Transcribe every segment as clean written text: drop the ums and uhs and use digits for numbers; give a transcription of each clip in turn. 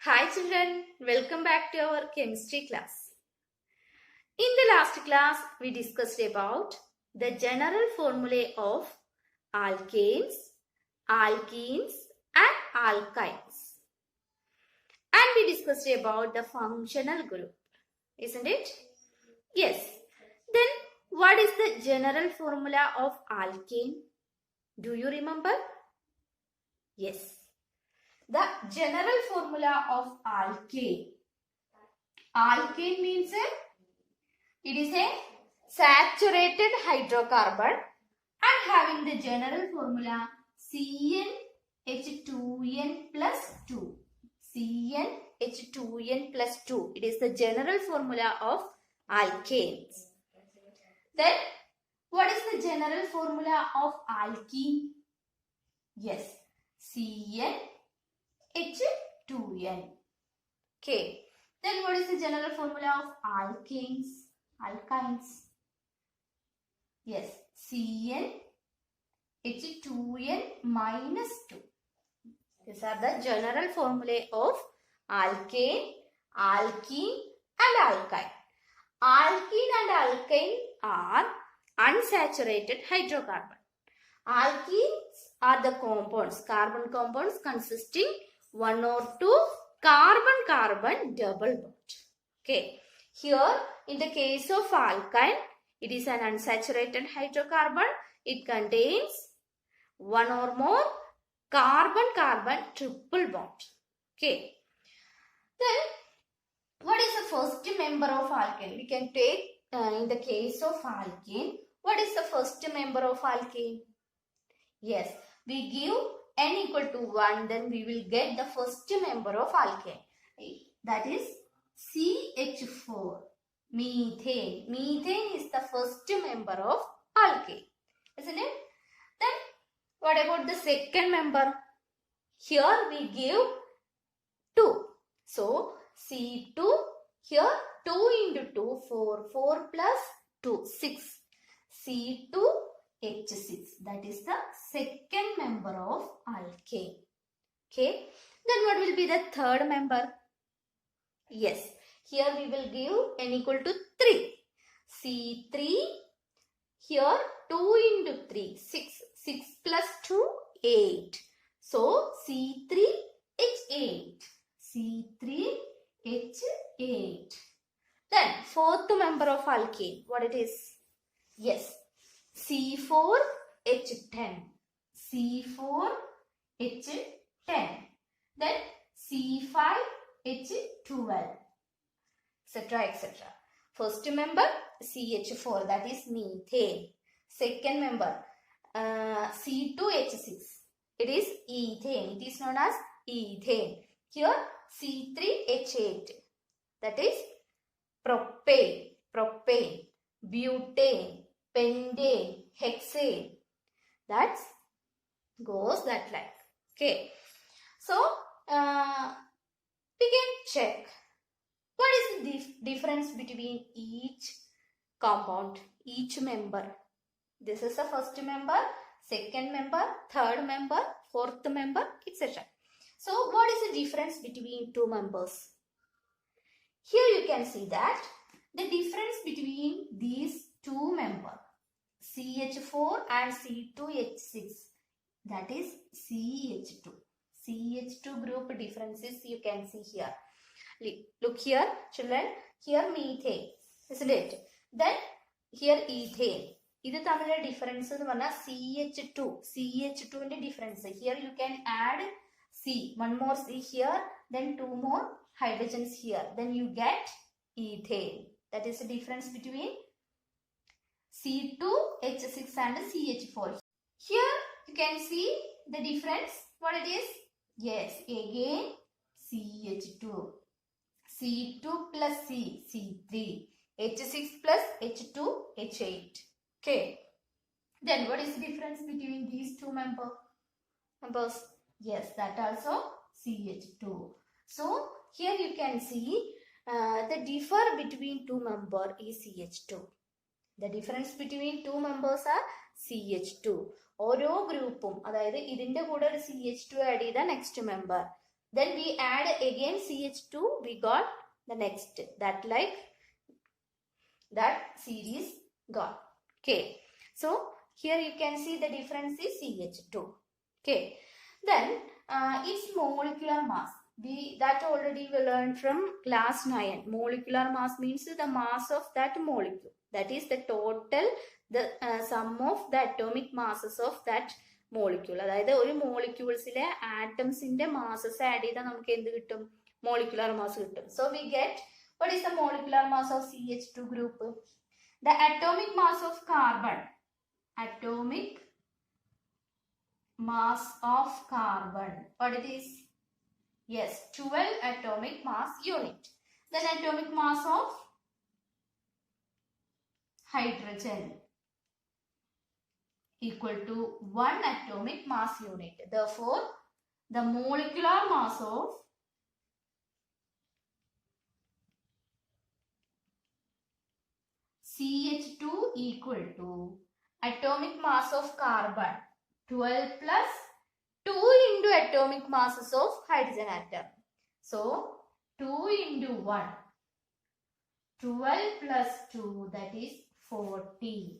Hi children, welcome back to our chemistry class. In the last class, we discussed about the general formulae of alkanes, alkenes and alkynes. And we discussed about the functional group, isn't it? Yes. Then what is the general formula of alkane? Do you remember? Yes. The general formula of alkane. Alkane means it is a saturated hydrocarbon and having the general formula CnH2n plus 2. CnH2n plus 2. It is the general formula of alkanes. Then what is the general formula of alkene? Yes, CnH2n. Okay. Then what is the general formula of alkanes? Alkynes. Yes, CnH2n minus 2. These are the general formulae of alkane, alkene and alkyne. Alkene and alkyne are unsaturated hydrocarbon. Alkenes are the compounds, carbon compounds consisting one or two carbon-carbon double bond. Okay. Here, in the case of alkyne, it is an unsaturated hydrocarbon. It contains one or more carbon-carbon triple bond. Okay. Then, what is the first member of alkane? We can take in the case of alkane. What is the first member of alkane? Yes, we give n equal to 1, then we will get the first member of alkane. That is CH4, methane. Methane is the first member of alkane, isn't it? Then what about the second member? Here we give 2. So C2, here 2 into 2, 4. 4 plus 2, 6. C2H6. That is the second member of alkane. Okay. Then what will be the third member? Yes. Here we will give n equal to 3. C3. Here 2 into 3. 6. 6 plus 2, 8. So C3H8. C3H8. Then fourth member of alkane. What it is? Yes. C4H10. C4H10. Then C5H12. Etc. etc. First member CH4, that is methane. Second member C2H6. It is ethane. It is known as ethane. Here C3H8. That is propane. Propane. Butane. Pentane, hexane. That goes that like. Okay. So, we can check what is the difference between each compound, each member. This is the first member, second member, third member, fourth member, etc. So, what is the difference between two members? Here you can see that the difference between these two members, CH4 and C2H6, that is CH2. CH2 group differences you can see here. Look here, children. Here methane, isn't it? Then here ethane. This is difference CH2. CH2 in the difference. Here you can add C. One more C here. Then two more hydrogens here. Then you get ethane. That is the difference between C2H6 and CH4. Here you can see the difference. What it is? Yes, again CH2. C2 plus C, C3. H6 plus H2, H8. Okay. Then what is the difference between these two members? Yes, that also CH2. So here you can see the differ between two members is CH2. The difference between two members are CH2. ഓരോ ഗ്രൂപ്പും അതായത് ഇതിന്റെ കൂടെ ഒരു CH2 add ചെയ്ത next member, Then we add again CH2, we got the next, that series got. Okay, so here you can see the difference is CH2. Okay, then its molecular mass. That already we learned from class 9. Molecular mass means the mass of that molecule. That is the total, the sum of the atomic masses of that molecule. അതായത് ഒരു മോളിക്യൂൾസിലെ ആറ്റംസിന്റെ masses add ചെയ്താൽ നമുക്ക് എന്ത് കിട്ടും? Molecular mass കിട്ടും. So we get, what is the molecular mass of CH2 group? The atomic mass of carbon. Atomic mass of carbon. What it is? Yes, 12 atomic mass unit. Then atomic mass of hydrogen equal to 1 atomic mass unit. Therefore, the molecular mass of CH2 equal to atomic mass of carbon 12 plus 2 into atomic masses of hydrogen atom. So 2 into 1, 12 plus 2, that is 14.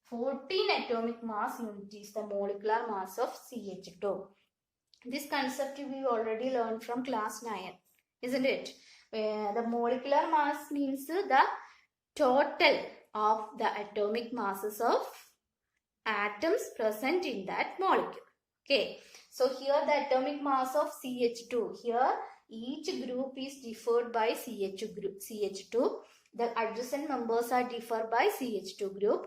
14 atomic mass unit is the molecular mass of CH2. This concept we already learned from class 9, isn't it? The molecular mass means the total of the atomic masses of atoms present in that molecule. Okay, so here the atomic mass of CH2, here each group is differed by CH2. The adjacent members are differed by CH2 group.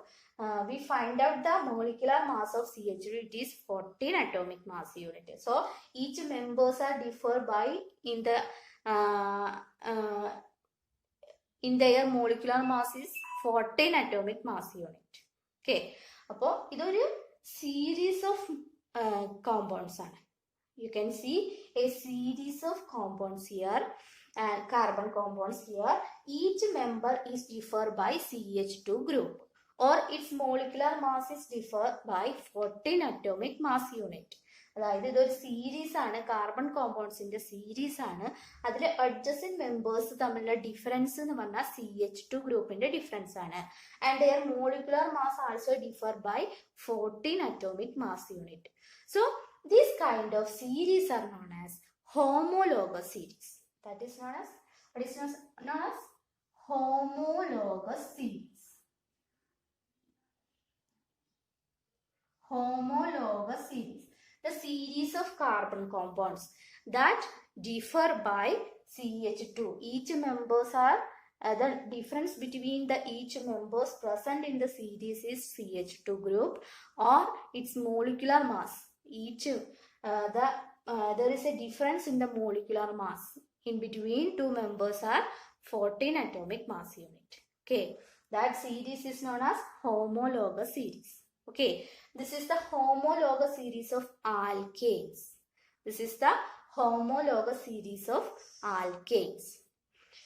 We find out the molecular mass of CH2, it is 14 atomic mass unit. So each members are differed by in their molecular mass is 14 atomic mass unit. Okay, അപ്പോൾ ഇതൊരു series of compounds ആണ്. You can see a series of compounds here and carbon compounds here. Each member is differed by CH2 group, or its molecular mass is differed by 14 atomic mass unit. അതായത് ഇതൊരു series ആണ്, carbon കോമ്പൗണ്ട്സിന്റെ series ആണ്. അതിൽ adjacent members തമ്മിലുള്ള difference എന്ന് പറഞ്ഞാൽ CH2 ഗ്രൂപ്പിന്റെ difference ആണ്. And their molecular mass also differ by 14 atomic mass unit. So this kind of series are known as homologous series. That is known as, what is known as homologous series. Homologous series, the series of carbon compounds that differ by CH2. Each members are the difference between the each members present in the series is CH2 group or its molecular mass. Each there is a difference in the molecular mass in between two members are 14 atomic mass unit. Okay, that series is known as homologous series. Okay, this is the homologous series of alkanes. This is the homologous series of alkanes.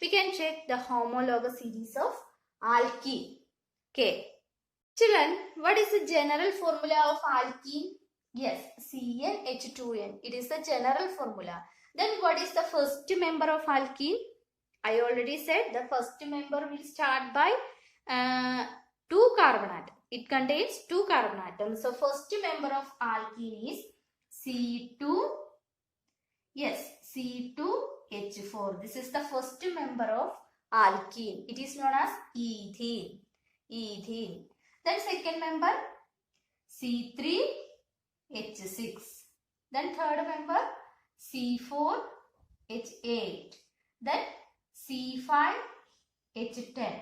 We can check the homologous series of alkene. Okay, children, what is the general formula of alkene? Yes, CnH2n. It is the general formula. Then what is the first member of alkene? I already said the first member will start by 2 carbon atoms. It contains 2 carbon atoms. So first member of alkene is C2. Yes, C2H4. This is the first member of alkene. It is known as ethene. Ethene. Then second member C3H6. Then third member C4H8. Then C5H10,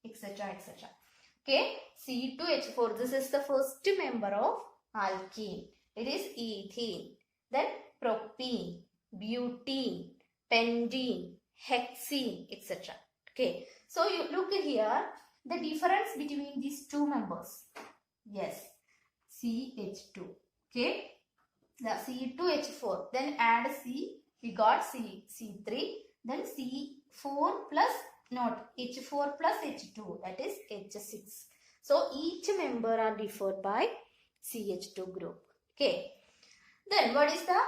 etc., etc. Okay, C2H4. This is the first member of alkene. It is ethene. Then propene, butene, pentene, hexene, etc. Okay, so you look here, the difference between these two members. Yes, CH2. Okay, the C2H4. Then add C, we got C3. Then C4 plus not H4 plus H2, that is H6. So each member are differed by CH2 group. Okay. Then what is the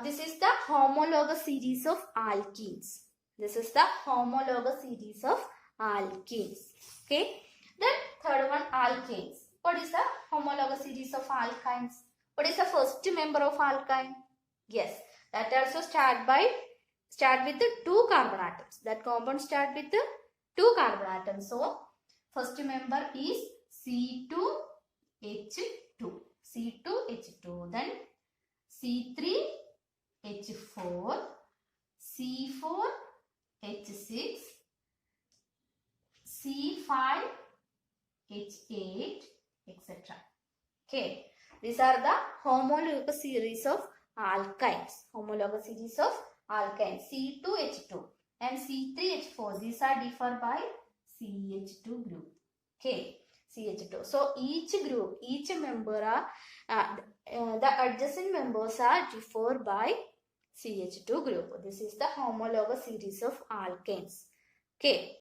this is the homologous series of alkenes. This is the homologous series of alkenes. Okay. Then third one, alkanes. What is the homologous series of alkynes? What is the first member of alkyne? Yes, that also start with the 2 carbon atoms. That compound start with the 2 carbon atoms. So first member is C2H2. C2H2. Then C3H4, C4H6, C5H8, etc. Okay, these are the homologous series of alkynes. Homologous series of alkynes. C2H2 and C3H4. These are differ by CH2 group. Okay, CH2. So each group, each member are the adjacent members are differ by CH2 group. This is the homologous series of alkanes. Okay.